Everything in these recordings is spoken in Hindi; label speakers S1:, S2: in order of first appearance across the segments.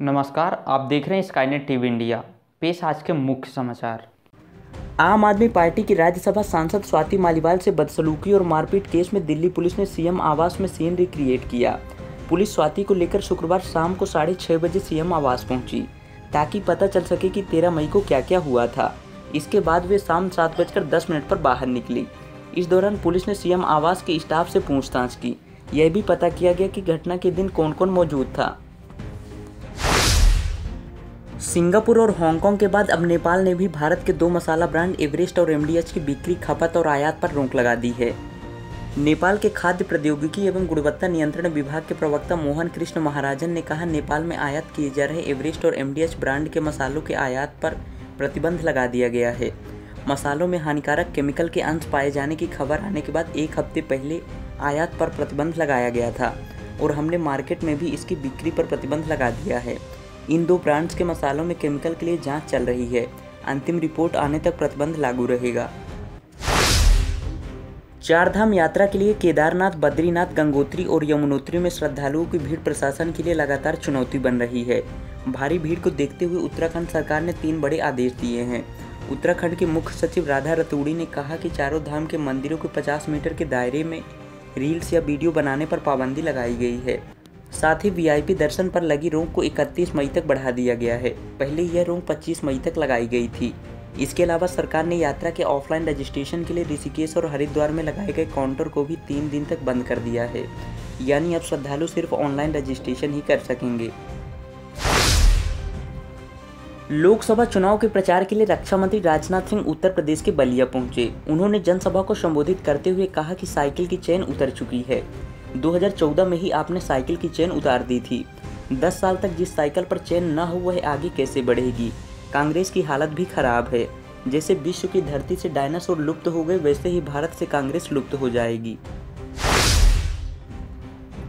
S1: नमस्कार, आप देख रहे हैं स्काईनेट टीवी इंडिया। पेश आज के मुख्य समाचार।
S2: आम आदमी पार्टी की राज्यसभा सांसद स्वाति मालीवाल से बदसलूकी और मारपीट केस में दिल्ली पुलिस ने सीएम आवास में सीन रिक्रिएट किया। पुलिस स्वाति को लेकर शुक्रवार शाम को 6:30 बजे सीएम आवास पहुंची ताकि पता चल सके कि 13 मई को क्या क्या हुआ था। इसके बाद वे शाम 7:10 पर बाहर निकली। इस दौरान पुलिस ने सीएम आवास के स्टाफ से पूछताछ की। यह भी पता किया गया कि घटना के दिन कौन कौन मौजूद था। सिंगापुर और हांगकांग के बाद अब नेपाल ने भी भारत के 2 मसाला ब्रांड एवरेस्ट और एमडीएच की बिक्री, खपत और आयात पर रोक लगा दी है। नेपाल के खाद्य प्रौद्योगिकी एवं गुणवत्ता नियंत्रण विभाग के प्रवक्ता मोहन कृष्ण महाराजन ने कहा, नेपाल में आयात किए जा रहे एवरेस्ट और एमडीएच ब्रांड के मसालों के आयात पर प्रतिबंध लगा दिया गया है। मसालों में हानिकारक केमिकल के अंश पाए जाने की खबर आने के बाद 1 हफ्ते पहले आयात पर प्रतिबंध लगाया गया था और हमने मार्केट में भी इसकी बिक्री पर प्रतिबंध लगा दिया है। इन 2 ब्रांड्स के मसालों में केमिकल के लिए जांच चल रही है। अंतिम रिपोर्ट आने तक प्रतिबंध लागू रहेगा। 4 धाम यात्रा के लिए केदारनाथ, बद्रीनाथ, गंगोत्री और यमुनोत्री में श्रद्धालुओं की भीड़ प्रशासन के लिए लगातार चुनौती बन रही है। भारी भीड़ को देखते हुए उत्तराखंड सरकार ने 3 बड़े आदेश दिए हैं। उत्तराखंड के मुख्य सचिव राधा रतूड़ी ने कहा कि चारों धाम के मंदिरों के 50 मीटर के दायरे में रील्स या वीडियो बनाने पर पाबंदी लगाई गई है। साथ ही वीआईपी दर्शन पर लगी रोक को 31 मई तक बढ़ा दिया गया है। पहले यह रोक 25 मई तक लगाई गई थी। इसके अलावा सरकार ने यात्रा के ऑफलाइन रजिस्ट्रेशन के लिए ऋषिकेश और हरिद्वार में लगाए गए काउंटर को भी 3 दिन तक बंद कर दिया है। यानी अब श्रद्धालु सिर्फ ऑनलाइन रजिस्ट्रेशन ही कर सकेंगे। लोकसभा चुनाव के प्रचार के लिए रक्षा मंत्री राजनाथ सिंह उत्तर प्रदेश के बलिया पहुंचे। उन्होंने जनसभा को संबोधित करते हुए कहा कि साइकिल की चेन उतर चुकी है। 2014 में ही आपने साइकिल की चेन उतार दी थी। 10 साल तक जिस साइकिल पर चेन न हो वह आगे कैसे बढ़ेगी। कांग्रेस की हालत भी खराब है। जैसे विश्व की धरती से डायनासोर लुप्त हो गए, वैसे ही भारत से कांग्रेस लुप्त हो जाएगी।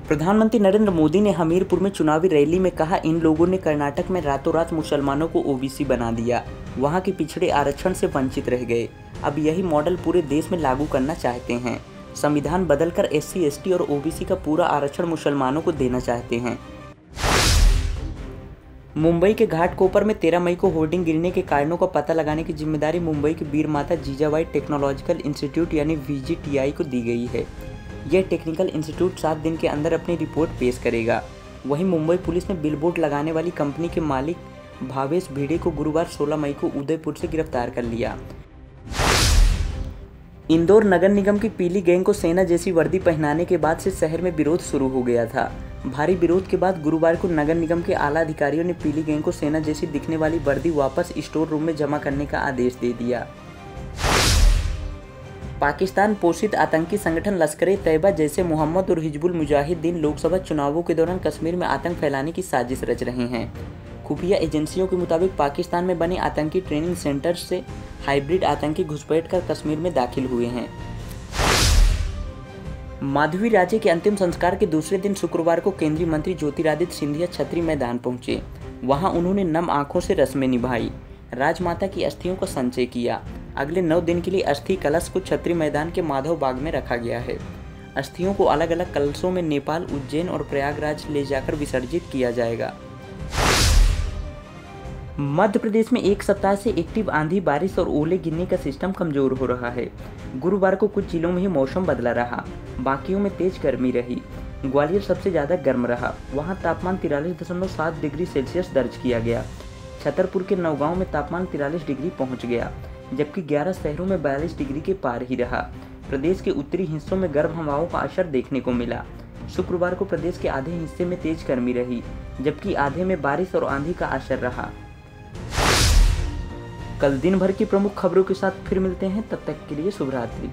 S2: प्रधानमंत्री नरेंद्र मोदी ने हमीरपुर में चुनावी रैली में कहा, इन लोगों ने कर्नाटक में रातों रात मुसलमानों को ओबीसी बना दिया, वहां के पिछड़े आरक्षण से वंचित रह गए। अब यही मॉडल पूरे देश में लागू करना चाहते हैं। संविधान बदलकर SC, ST और OBC का पूरा आरक्षण मुसलमानों को देना चाहते हैं। मुंबई के घाटकोपर में 13 मई को होर्डिंग गिरने के कारणों का पता लगाने की जिम्मेदारी मुंबई के वीर माता जीजाबाई टेक्नोलॉजिकल इंस्टीट्यूट यानी VGTI को दी गई है। यह टेक्निकल इंस्टीट्यूट 7 दिन के अंदर अपनी रिपोर्ट पेश करेगा। वहीं मुंबई पुलिस ने बिलबोर्ड लगाने वाली कंपनी के मालिक भावेश भिड़े को गुरुवार 16 मई को उदयपुर से गिरफ्तार कर लिया। इंदौर नगर निगम की पीली गैंग को सेना जैसी वर्दी पहनाने के बाद से शहर में विरोध शुरू हो गया था। भारी विरोध के बाद गुरुवार को नगर निगम के आला अधिकारियों ने पीली गैंग को सेना जैसी दिखने वाली वर्दी वापस स्टोर रूम में जमा करने का आदेश दे दिया। पाकिस्तान पोषित आतंकी संगठन लश्कर-ए-तैयबा जैसे मोहम्मद और हिजबुल मुजाहिदीन लोकसभा चुनावों के दौरान कश्मीर में आतंक फैलाने की साजिश रच रहे हैं। खुफिया एजेंसियों के मुताबिक पाकिस्तान में बने आतंकी ट्रेनिंग सेंटर से हाइब्रिड आतंकी घुसपैठ कर कश्मीर में दाखिल हुए हैं। माधवी राजे के अंतिम संस्कार के दूसरे दिन शुक्रवार को केंद्रीय मंत्री ज्योतिरादित्य सिंधिया छतरी मैदान पहुंचे। वहां उन्होंने नम आंखों से रस्में निभाई, राजमाता की अस्थियों का संचय किया। अगले 9 दिन के लिए अस्थि कलश को छतरी मैदान के माधव बाग में रखा गया है। अस्थियों को अलग अलग कलशों में नेपाल, उज्जैन और प्रयागराज ले जाकर विसर्जित किया जाएगा। मध्य प्रदेश में एक सप्ताह से एक्टिव आंधी, बारिश और ओले गिरने का सिस्टम कमजोर हो रहा है। गुरुवार को कुछ जिलों में ही मौसम बदला रहा, बाकियों में तेज गर्मी रही। ग्वालियर सबसे ज्यादा गर्म रहा, वहां तापमान 43.7 डिग्री सेल्सियस दर्ज किया गया। छतरपुर के नौगांव में तापमान 43 डिग्री पहुंच गया, जबकि 11 शहरों में 42 डिग्री के पार ही रहा। प्रदेश के उत्तरी हिस्सों में गर्म हवाओं का असर देखने को मिला। शुक्रवार को प्रदेश के आधे हिस्से में तेज गर्मी रही, जबकि आधे में बारिश और आंधी का असर रहा। कल दिन भर की प्रमुख खबरों के साथ फिर मिलते हैं, तब तक के लिए शुभ रात्रि।